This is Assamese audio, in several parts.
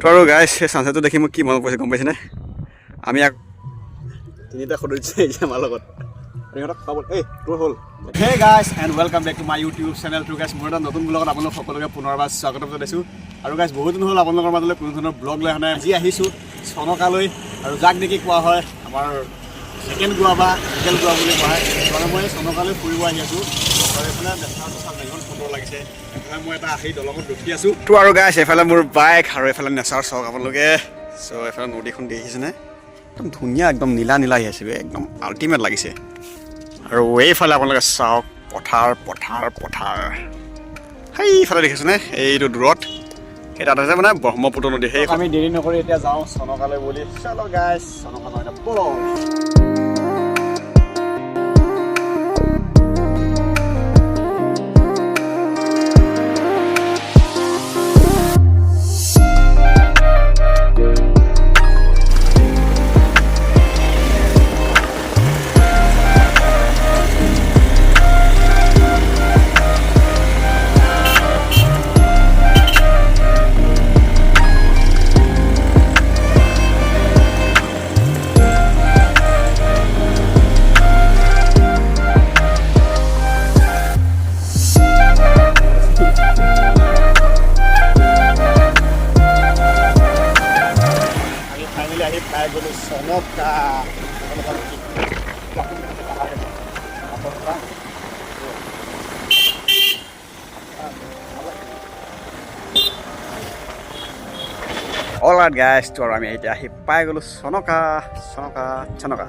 তো আৰু গাইছ সেই ছানছেটটো দেখি মোক কি মনত পৰিছে গম পাইছেনে? আমি তিনিটা সদস্য আহিছে আমাৰ লগত। সিহঁতক পাব এই তোৰ হ'ল। Hey guys and welcome back to my YouTube channel to guys. মোৰ এটা নতুন ব্লগত আপোনালোক সকলোকে পুনৰবাৰ স্বাগতম জনাইছোঁ। আৰু গাইছ বহুত দিন হ'ল আপোনালোকৰ মাজলৈ কোনো ধৰণৰ ব্লগ লৈ অহা নাই। আজি আহিছোঁ চনকালৈ, আৰু যাক নেকি কোৱা হয় আমাৰ ছেকেণ্ড গোৱা বা লোকেল গোৱা বুলি কোৱা হয়। মানে মই চনকালৈ ফুৰিব আহি আছোঁ। আৰু এইফালে নেচাৰটো চাওক ইমান সুন্দৰ লাগিছে। এইফালে মই এটা আহি দলঙত ৰখি আছোঁ। তো আৰু গাইছ এইফালে মোৰ বাইক আৰু এইফালে নেচাৰ চাওক আপোনালোকে। চ' এইফালে নদীখন দেখিছেনে? একদম ধুনীয়া, একদম নীলা নীলা আহি আছে, একদম আল্টিমেট লাগিছে। আৰু এইফালে আপোনালোকে চাওক পথাৰ পথাৰ পথাৰ। সেইফালে দেখিছেনে এইটো দূৰত? সেই তাত আছে মানে ব্ৰহ্মপুত্ৰ নদী। সেই আমি দেৰি নকৰি এতিয়া যাওঁ চনকালৈ বুলি। চলো গাইছ চনকালৈ এতিয়া ব'ল। আহি পাই গ'লো চনকা। অলৰাইট গাইছ, তো আৰু আমি এতিয়া আহি পাই গ'লো চনকা চনকা চনকা।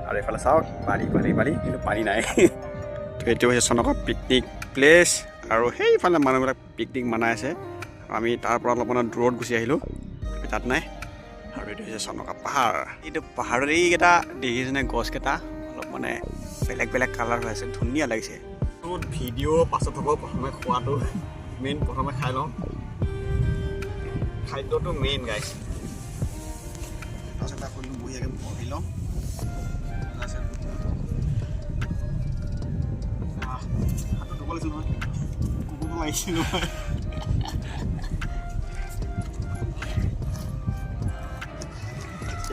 আৰু এইফালে চাওক বালি বালি বালি, কিন্তু পানী নাই। তো এইটো হৈছে চনকা পিকনিক প্লেচ। আৰু সেইফালে মানুহবিলাক পিকনিক মানাই আছে। আমি তাৰ পৰা অলপমান দূৰত গুচি আহিলোঁ, তাত নাই। আৰু এইটো হৈছে চনকা পাহাৰ। এইটো পাহাৰৰ এইকেইটা দেখিছেনে গছকেইটা অলপ মানে বেলেগ বেলেগ কালাৰ হৈ আছে, ধুনীয়া লাগিছে। ভিডিঅ' পাছত হ'ব, প্ৰথমে খোৱাটো মেইন, প্ৰথমে খাই লওঁ। খাদ্যটো মেইন গাইছ। তাৰপিছত আকৌ বঢ়িয়াকৈ বহি লওঁ। হাতত ধুব লাগিছিল নহয়, কুকুৰটো লাগিছিল নহয়।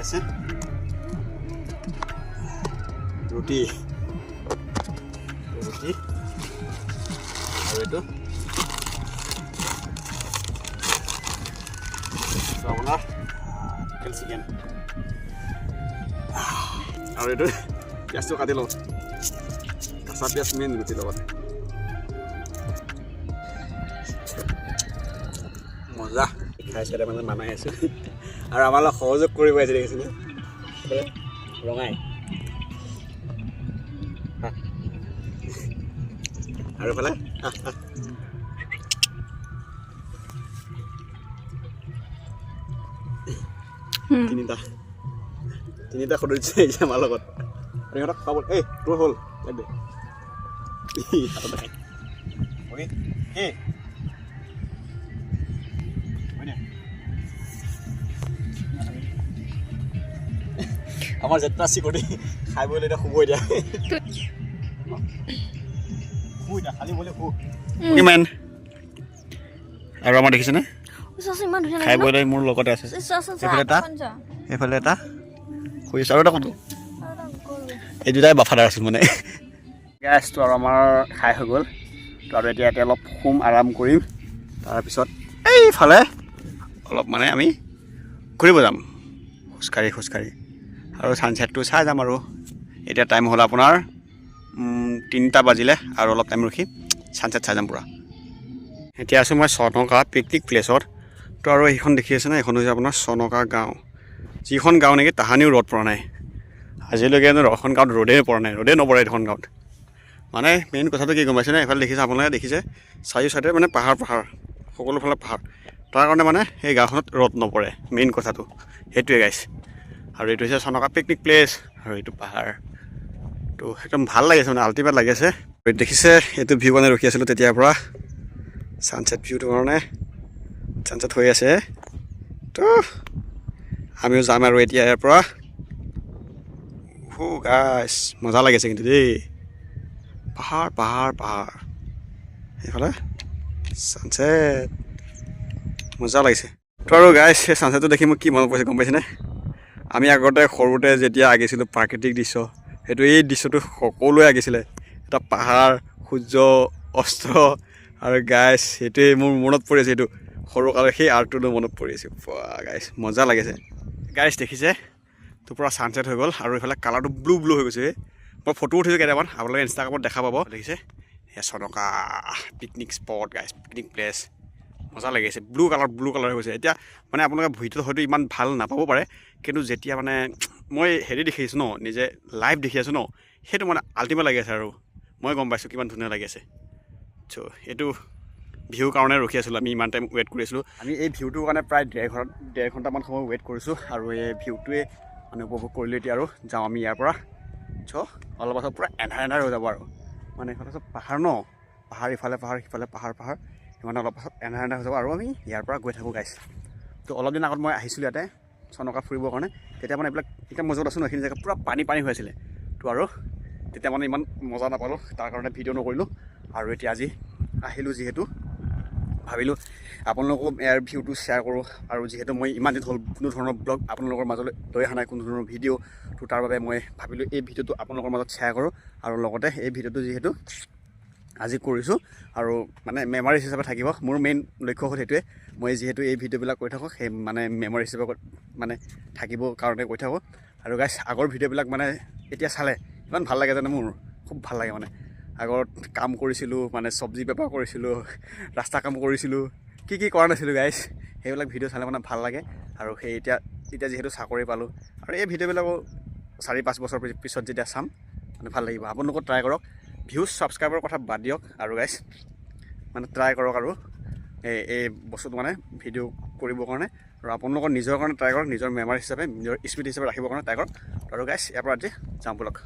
আছে ৰুটি ৰুটি আৰু এইটো আপোনাৰ চিকেন, আৰু এইটো পিঁয়াজটো কাটি লওঁ। কেঁচা পিঁয়াজ মেইন ৰুটিৰ লগত মজা। খাইছোঁ এটা মানে মানাই আছোঁ। আৰু আমাৰ লগত সহযোগ কৰিব আহিছে দেখিছেনে ৰঙাই। আৰু এইফালে তিনিটা সদস্য আহিছে আমাৰ লগত। সিহঁতক পাব এই তোৰ হ'ল দে হাতত দেখাই আমাৰ জেঠা চিকটি খাই বৈ এতিয়া শুব। এতিয়া খালি বলে কিমান। আৰু আমাৰ দেখিছেনে খাই বৈ লৈ মোৰ লগতে আছে। এইফালে এটা শুইছে, আৰু এটা কোনটো? এই দুটাই বাফাদাৰ আছিল মানে। গেছটো আৰু আমাৰ খাই হৈ গ'ল। তো আৰু এতিয়া অলপ শুম, আৰাম কৰিম। তাৰপিছত এইফালে অলপ মানে আমি ঘূৰিব যাম খোজকাঢ়ি খোজকাঢ়ি, আৰু ছানছেটটো চাই যাম। আৰু এতিয়া টাইম হ'ল আপোনাৰ 3টা বাজিলে, আৰু অলপ টাইম ৰখি ছানছেট চাই যাম পূৰা। এতিয়া আছোঁ মই চনকা পিকনিক প্লেচত। তো আৰু সেইখন দেখি আছে না, এইখন হৈছে আপোনাৰ চনকা গাঁও। যিখন গাঁও নেকি তাহানিও ৰ'দ পৰা নাই আজিলৈকে। এখন গাঁৱত ৰ'দেই পৰা নাই, ৰ'দেই নপৰে এইখন গাঁৱত। মানে মেইন কথাটো কি গম পাইছেনে? এইফালে দেখিছে আপোনালোকে, দেখিছে চাৰিও চাইডে মানে পাহাৰ পাহাৰ, সকলোফালে পাহাৰ। তাৰ কাৰণে মানে সেই গাঁওখনত ৰ'দ নপৰে, মেইন কথাটো সেইটোৱে গাইছ। আৰু এইটো হৈছে চনকা পিকনিক প্লেচ, আৰু এইটো পাহাৰ। তো একদম ভাল লাগিছে, মানে আল্টিমেট লাগি আছে। দেখিছে এইটো ভিউ কাৰণে ৰখি আছিলোঁ তেতিয়াৰ পৰা, ছানছেট ভিউটোৰ কাৰণে। ছানছেট হৈ আছে, তো আমিও যাম আৰু এতিয়া ইয়াৰ পৰা। গাইছ মজা লাগিছে কিন্তু দেই, পাহাৰ পাহাৰ পাহাৰ। এইফালে ছানছেট মজা লাগিছে। তো আৰু গাইছ সেই ছানছেটটো দেখি মোক কি মনত পৰিছে গম পাইছেনে? আমি আগতে সৰুতে যেতিয়া আঁকিছিলোঁ প্ৰাকৃতিক দৃশ্য, সেইটো এই দৃশ্যটো সকলোৱে আঁকিছিলে। এটা পাহাৰ, সূৰ্য অস্ত্ৰ আৰু গাইছ সেইটোৱে মোৰ মনত পৰি আছে। সেইটো সৰুকালৰ সেই আৰ্টটো মনত পৰি আছে। গাইছ মজা লাগিছে। গাইছ দেখিছে তো পূৰা ছানছেট হৈ গ'ল আৰু এইফালে কালাৰটো ব্লু ব্লু হৈ গৈছে। মই ফটো উঠিছোঁ কেইটামান, আপোনালোকে ইনষ্টাগ্ৰামত দেখা পাব। দেখিছে এয়া চনকা পিকনিক স্পট গাইছ, পিকনিক প্লেচ মজা লাগিছে। ব্লু কালাৰ হৈ গৈছে। এতিয়া মানে আপোনালোকে ভিডিঅ'ত হয়তো ইমান ভাল নাপাব পাৰে, কিন্তু যেতিয়া মানে মই হেৰি দেখি আছোঁ ন, নিজে লাইভ দেখি আছোঁ ন, সেইটো মানে আল্টিমেট লাগি আছে আৰু মই গম পাইছোঁ কিমান ধুনীয়া লাগি আছে। চ' এইটো ভিউৰ কাৰণে ৰখি আছিলোঁ, আমি ইমান টাইম ৱেইট কৰি আছিলোঁ। আমি এই ভিউটোৰ কাৰণে প্ৰায় ডেৰ ঘণ্টামান সময় ৱেইট কৰিছোঁ আৰু এই ভিউটোৱে মানে উপভোগ কৰিলোঁ। এতিয়া আৰু যাওঁ আমি ইয়াৰ পৰা। চ' অলপ পাছত পূৰা এন্ধাৰ হৈ যাব আৰু মানে এইফালে চব পাহাৰ ন, পাহাৰ ইফালে পাহাৰ সিফালে পাহাৰ মানে অলপ পাছত এন্ধাৰ হৈ যাব আৰু আমি ইয়াৰ পৰা গৈ থাকোঁ গাইছ। তো অলপ দিন আগত মই আহিছিলোঁ ইয়াতে চনকা ফুৰিবৰ কাৰণে, তেতিয়া মানে এইবিলাক এতিয়া মজত আছোঁ ন, এইখিনি জেগা পূৰা পানী হৈ আছিলে। তো আৰু তেতিয়া মানে ইমান মজা নাপালোঁ, তাৰ কাৰণে ভিডিঅ' নকৰিলোঁ। আৰু এতিয়া আজি আহিলোঁ যিহেতু ভাবিলোঁ আপোনালোকো ইয়াৰ ভিউটো শ্বেয়াৰ কৰোঁ। আৰু যিহেতু মই ইমান দিন হ'ল কোনো ধৰণৰ ব্লগ আপোনালোকৰ মাজলৈ লৈ অহা নাই, কোনো ধৰণৰ ভিডিঅ', তো তাৰ বাবে মই ভাবিলোঁ এই ভিডিঅ'টো আপোনালোকৰ মাজত শ্বেয়াৰ কৰোঁ। আৰু লগতে এই ভিডিঅ'টো যিহেতু আজি কৰিছোঁ আৰু মানে মেমৰিজ হিচাপে থাকিব, মোৰ মেইন লক্ষ্য হ'ল সেইটোৱে। মই যিহেতু এই ভিডিঅ'বিলাক কৰি থাকোঁ, সেই মানে মেমৰি হিচাপে মানে থাকিবৰ কাৰণে কৈ থাকোঁ। আৰু গাইছ আগৰ ভিডিঅ'বিলাক মানে এতিয়া চালে ইমান ভাল লাগে জানে, মোৰ খুব ভাল লাগে। মানে আগত কাম কৰিছিলোঁ, মানে চব্জি বেপাৰ কৰিছিলোঁ, ৰাস্তা কাম কৰিছিলোঁ, কি কৰা নাছিলোঁ গাইছ, সেইবিলাক ভিডিঅ' চালে মানে ভাল লাগে। আৰু সেই এতিয়া যিহেতু চাকৰি পালোঁ আৰু এই ভিডিঅ'বিলাকো 4-5 বছৰ পিছত যেতিয়া চাম মানে ভাল লাগিব। আপোনালোকক ট্ৰাই কৰক, ভিউজ ছাবস্ক্ৰাইবাৰৰ কথা বাদ দিয়ক আৰু গাইছ মানে ট্ৰাই কৰক আৰু এই বস্তুটো মানে ভিডিঅ' কৰিবৰ কাৰণে। আৰু আপোনালোকৰ নিজৰ কাৰণে ট্ৰাই কৰক, নিজৰ মেমৰি হিচাপে, নিজৰ স্মৃতি হিচাপে ৰাখিবৰ কাৰণে ট্ৰাই কৰক। আৰু গাইছ ইয়াৰ পৰা আজি যাওঁ ব'লক।